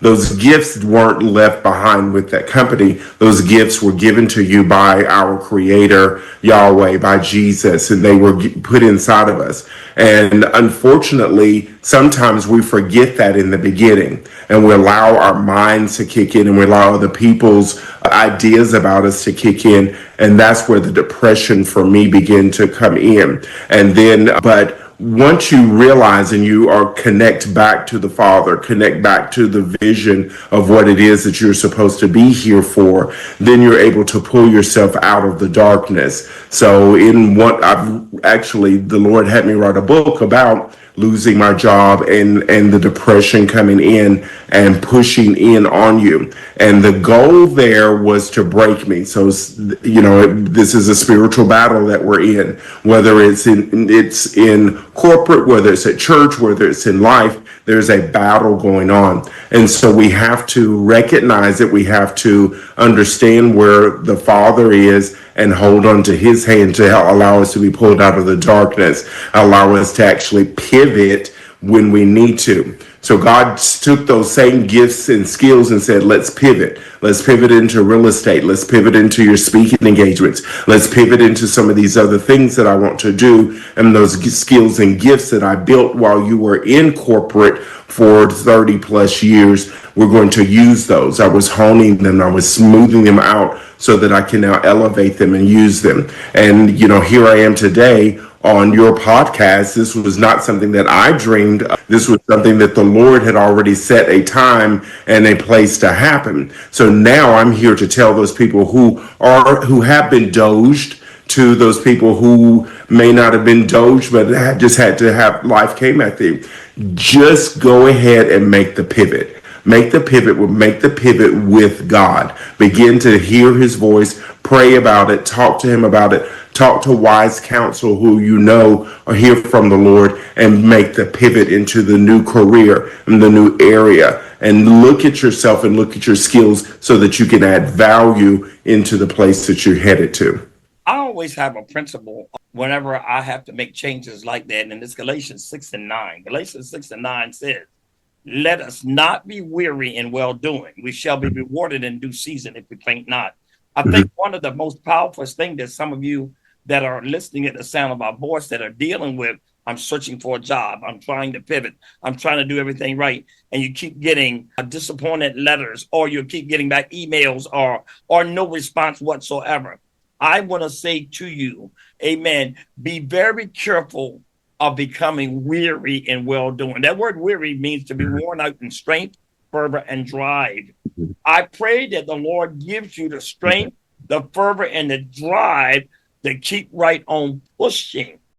Those gifts weren't left behind with that company. Those gifts were given to you by our Creator, Yahweh, by Jesus, and they were put inside of us. And unfortunately, sometimes we forget that in the beginning, and we allow our minds to kick in, and we allow other people's ideas about us to kick in. And that's where the depression for me began to come in. And then, but once you realize and you are connect back to the Father, connect back to the vision of what it is that you're supposed to be here for, then you're able to pull yourself out of the darkness. So in what I've actually, the Lord had me write a book about losing my job and the depression coming in and pushing in on you. And the goal there was to break me. So, this is a spiritual battle that we're in, whether it's in corporate, whether it's at church, whether it's in life, there's a battle going on. And so we have to recognize it. We have to understand where the Father is and hold on to his hand to allow us to be pulled out of the darkness, allow us to actually pivot when we need to. So God took those same gifts and skills and said, let's pivot. Let's pivot into real estate. Let's pivot into your speaking engagements. Let's pivot into some of these other things that I want to do. And those skills and gifts that I built while you were in corporate for 30 plus years, we're going to use those. I was honing them. I was smoothing them out so that I can now elevate them and use them. And, here I am today on your podcast. This was not something that I dreamed of. This was something that the Lord had already set a time and a place to happen. So now I'm here to tell those people who have been doged, to those people who may not have been doged, but just had to have life came at them. Just go ahead and make the pivot. Make the pivot with God. Begin to hear his voice, pray about it, talk to him about it, talk to wise counsel who or hear from the Lord, and make the pivot into the new career and the new area. And look at yourself and look at your skills so that you can add value into the place that you're headed to. I always have a principle whenever I have to make changes like that, and it's Galatians 6 and 9. Galatians 6 and 9 says, let us not be weary in well doing. We shall be rewarded in due season if we faint not. I think one of the most powerful things that some of you that are listening at the sound of our voice that are dealing with, I'm searching for a job, I'm trying to pivot, I'm trying to do everything right, and you keep getting disappointed letters, or you keep getting back emails or no response whatsoever. I want to say to you, amen, be very careful of becoming weary in well-doing. That word weary means to be worn out in strength, fervor, and drive. I pray that the Lord gives you the strength, the fervor, and the drive to keep right on pushing.